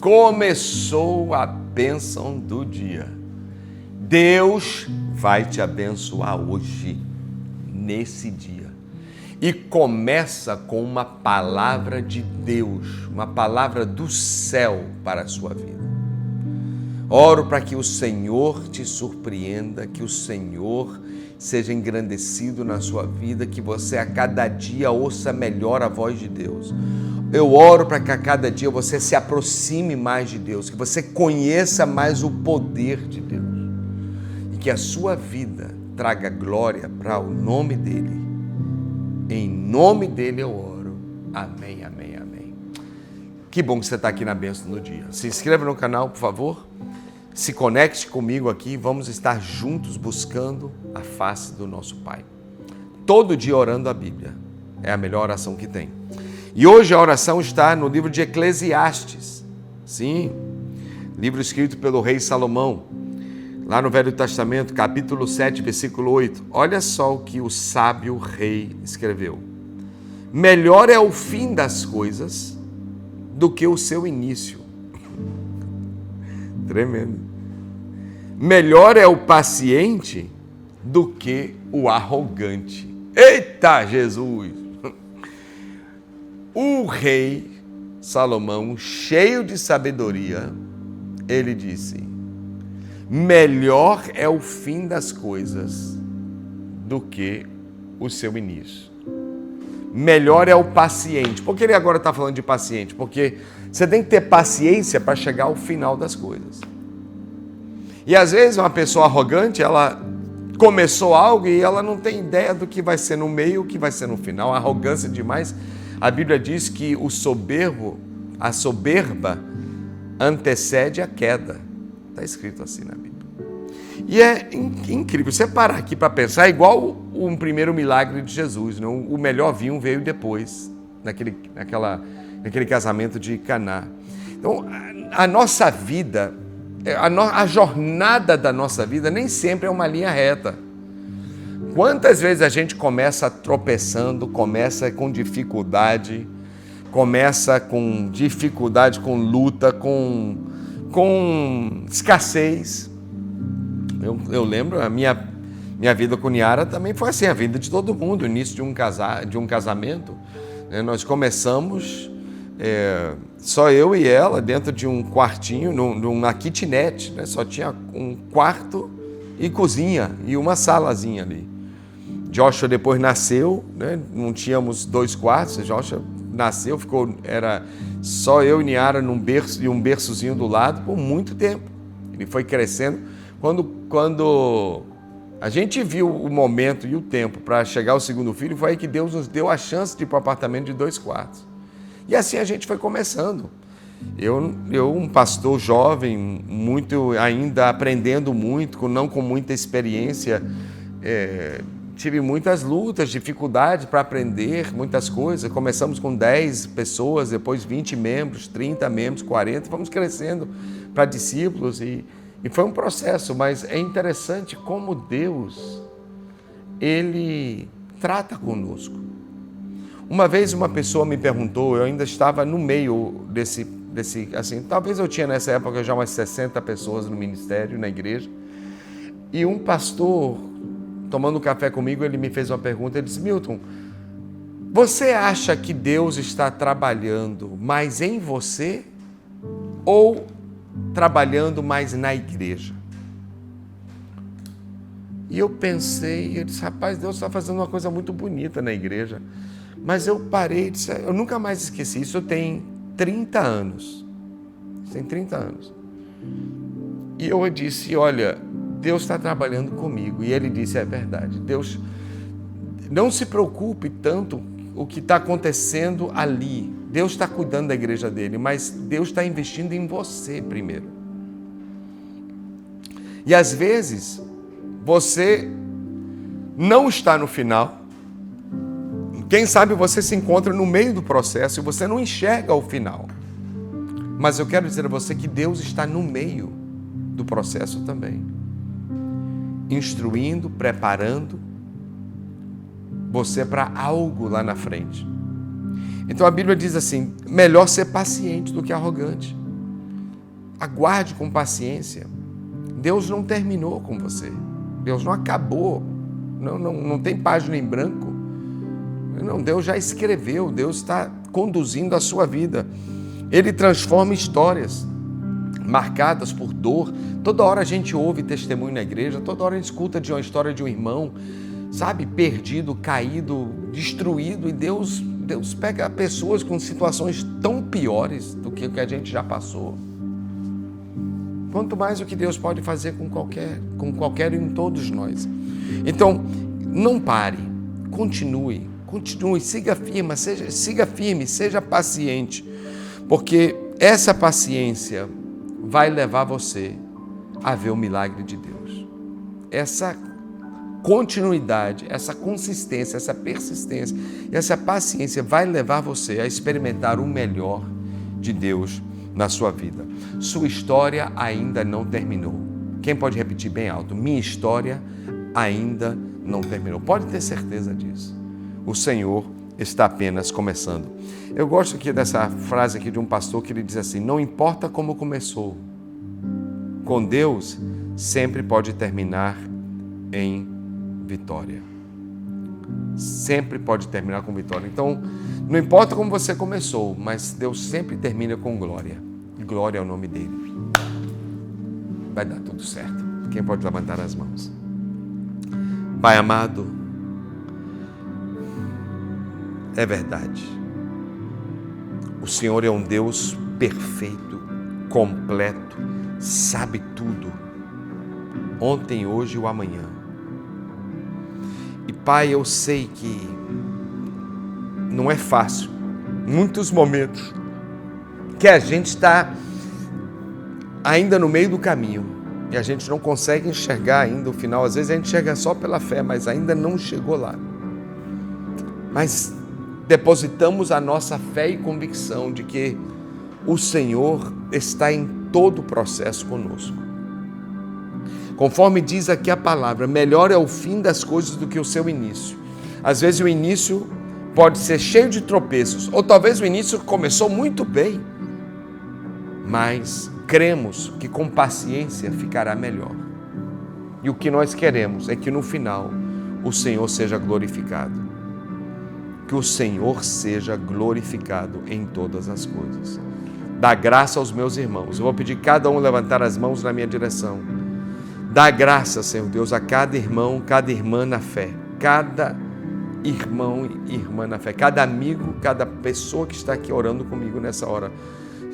Começou a bênção do dia. Deus vai te abençoar hoje, nesse dia. E começa com uma palavra de Deus, uma palavra do céu para a sua vida. Oro para que o Senhor te surpreenda, que o Senhor seja engrandecido na sua vida, que você a cada dia ouça melhor a voz de Deus. Eu oro para que a cada dia você se aproxime mais de Deus, que você conheça mais o poder de Deus e que a sua vida traga glória para o nome dEle. Em nome dEle eu oro. Amém, amém, amém. Que bom que você está aqui na bênção do dia. Se inscreva no canal, por favor. Se conecte comigo aqui. Vamos estar juntos buscando a face do nosso Pai. Todo dia orando a Bíblia. É a melhor oração que tem. E hoje a oração está no livro de Eclesiastes. Sim, livro escrito pelo rei Salomão. Lá no Velho Testamento, capítulo 7, versículo 8. Olha só o que o sábio rei escreveu. Melhor é o fim das coisas do que o seu início. Tremendo. Melhor é o paciente do que o arrogante. Eita, Jesus! O rei Salomão, cheio de sabedoria, ele disse: melhor é o fim das coisas do que o seu início. Melhor é o paciente. Por que ele agora está falando de paciente? Porque você tem que ter paciência para chegar ao final das coisas. E às vezes uma pessoa arrogante, ela começou algo e ela não tem ideia do que vai ser no meio, o que vai ser no final. A arrogância demais. A Bíblia diz que a soberba antecede a queda. Está escrito assim na Bíblia. E é incrível. Você parar aqui para pensar, é igual um primeiro milagre de Jesus. Não? O melhor vinho veio depois, naquele casamento de Caná. Então, a nossa vida, a jornada da nossa vida nem sempre é uma linha reta. Quantas vezes a gente começa tropeçando, começa com dificuldade, com luta, com escassez. Eu lembro, a minha vida com Niara também foi assim, a vida de todo mundo, o início de um casamento. Nós começamos, só eu e ela, dentro de um quartinho, numa kitnet, né? Só tinha um quarto e cozinha e uma salazinha ali. Joshua depois nasceu, né? Não tínhamos 2 quartos, Joshua nasceu, era só eu e Niara num berço e um berçozinho do lado por muito tempo. Ele foi crescendo. Quando a gente viu o momento e o tempo para chegar ao segundo filho, foi aí que Deus nos deu a chance de ir para um apartamento de 2 quartos. E assim a gente foi começando. Eu um pastor jovem, muito ainda aprendendo muito, não com muita experiência, tive muitas lutas, dificuldades para aprender muitas coisas. Começamos com 10 pessoas, depois 20 membros, 30 membros, 40. Fomos crescendo para discípulos e foi um processo. Mas é interessante como Deus, Ele trata conosco. Uma vez uma pessoa me perguntou, eu ainda estava no meio desse assim, talvez eu tinha nessa época já umas 60 pessoas no ministério, na igreja. E um pastor, tomando café comigo, ele me fez uma pergunta, ele disse: Milton, você acha que Deus está trabalhando mais em você ou trabalhando mais na igreja? E eu pensei, eu disse: rapaz, Deus está fazendo uma coisa muito bonita na igreja. Mas eu parei, disse, eu nunca mais esqueci, isso tem 30 anos. Tem 30 anos. E eu disse: olha, Deus está trabalhando comigo. E ele disse: é verdade. Deus, não se preocupe tanto o que está acontecendo ali. Deus está cuidando da igreja dele, mas Deus está investindo em você primeiro. E às vezes, você não está no final. Quem sabe você se encontra no meio do processo e você não enxerga o final. Mas eu quero dizer a você que Deus está no meio do processo também. Instruindo, preparando você para algo lá na frente. Então a Bíblia diz assim, melhor ser paciente do que arrogante. Aguarde com paciência. Deus não terminou com você. Deus não acabou. Não tem página em branco. Não, Deus já escreveu. Deus está conduzindo a sua vida. Ele transforma histórias marcadas por dor. Toda hora a gente ouve testemunho na igreja, toda hora a gente escuta de uma história de um irmão, sabe, perdido, caído, destruído, e Deus pega pessoas com situações tão piores do que o que a gente já passou. Quanto mais o que Deus pode fazer com qualquer e em todos nós. Então, não pare, continue, siga firme, seja paciente, porque essa paciência vai levar você a ver o milagre de Deus. Essa continuidade, essa consistência, essa persistência e essa paciência vai levar você a experimentar o melhor de Deus na sua vida. Sua história ainda não terminou. Quem pode repetir bem alto? Minha história ainda não terminou. Pode ter certeza disso. O Senhor está apenas começando. Eu gosto aqui dessa frase aqui de um pastor que ele diz assim, não importa como começou, com Deus sempre pode terminar em vitória. Sempre pode terminar com vitória. Então, não importa como você começou, mas Deus sempre termina com glória. Glória ao nome dele. Vai dar tudo certo. Quem pode levantar as mãos? Pai amado, é verdade. O Senhor é um Deus perfeito, completo, sabe tudo. Ontem, hoje e o amanhã. E Pai, eu sei que não é fácil. Muitos momentos que a gente está ainda no meio do caminho e a gente não consegue enxergar ainda o final. Às vezes a gente enxerga só pela fé, mas ainda não chegou lá. Mas depositamos a nossa fé e convicção de que o Senhor está em todo o processo conosco. Conforme diz aqui a palavra, melhor é o fim das coisas do que o seu início. Às vezes o início pode ser cheio de tropeços, ou talvez o início começou muito bem, mas cremos que com paciência ficará melhor. E o que nós queremos é que no final o Senhor seja glorificado. Que o Senhor seja glorificado em todas as coisas. Dá graça aos meus irmãos. Eu vou pedir cada um levantar as mãos na minha direção. Dá graça, Senhor Deus, a cada irmão, cada irmã na fé. Cada irmão e irmã na fé. Cada amigo, cada pessoa que está aqui orando comigo nessa hora.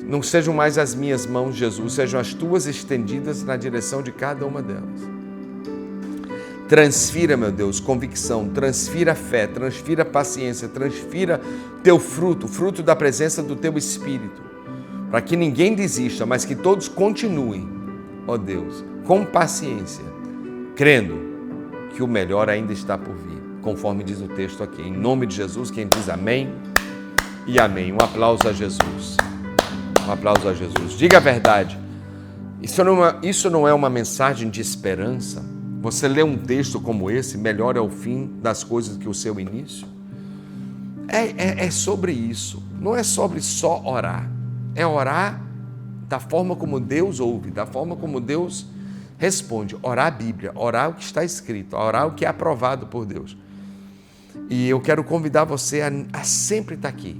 Não sejam mais as minhas mãos, Jesus, sejam as tuas estendidas na direção de cada uma delas. Transfira, meu Deus, convicção, transfira fé, transfira paciência, transfira teu fruto, fruto da presença do teu Espírito, para que ninguém desista, mas que todos continuem, ó Deus, com paciência, crendo que o melhor ainda está por vir, conforme diz o texto aqui. Em nome de Jesus, quem diz amém e amém. Um aplauso a Jesus. Um aplauso a Jesus. Diga a verdade. Isso não é uma mensagem de esperança? Você lê um texto como esse, melhor é o fim das coisas que o seu início? É sobre isso. Não é sobre só orar. É orar da forma como Deus ouve, da forma como Deus responde. Orar a Bíblia, orar o que está escrito, orar o que é aprovado por Deus. E eu quero convidar você a sempre estar aqui.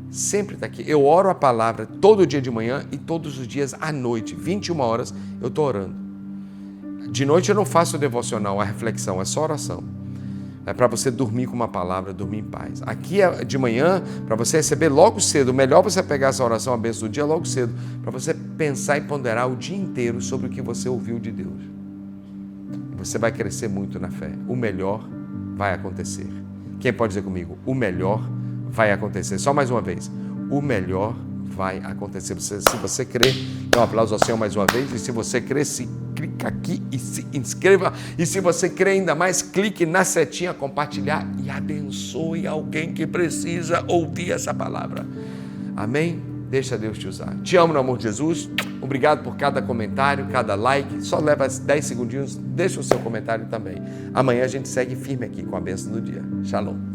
Sempre estar aqui. Eu oro a palavra todo dia de manhã e todos os dias à noite, 21 horas, eu estou orando. De noite eu não faço devocional, a reflexão, é só oração. É para você dormir com uma palavra, dormir em paz. Aqui de manhã, para você receber logo cedo, melhor você pegar essa oração, a bênção do dia logo cedo, para você pensar e ponderar o dia inteiro sobre o que você ouviu de Deus. Você vai crescer muito na fé. O melhor vai acontecer. Quem pode dizer comigo? O melhor vai acontecer. Só mais uma vez. O melhor vai acontecer. Se você crê, dá um aplauso ao Senhor mais uma vez. E se você crê, clica aqui e se inscreva. E se você crê ainda mais, clique na setinha compartilhar e abençoe alguém que precisa ouvir essa palavra. Amém? Deixa Deus te usar. Te amo no amor de Jesus. Obrigado por cada comentário, cada like. Só leva 10 segundinhos. Deixa o seu comentário também. Amanhã a gente segue firme aqui com a bênção do dia. Shalom.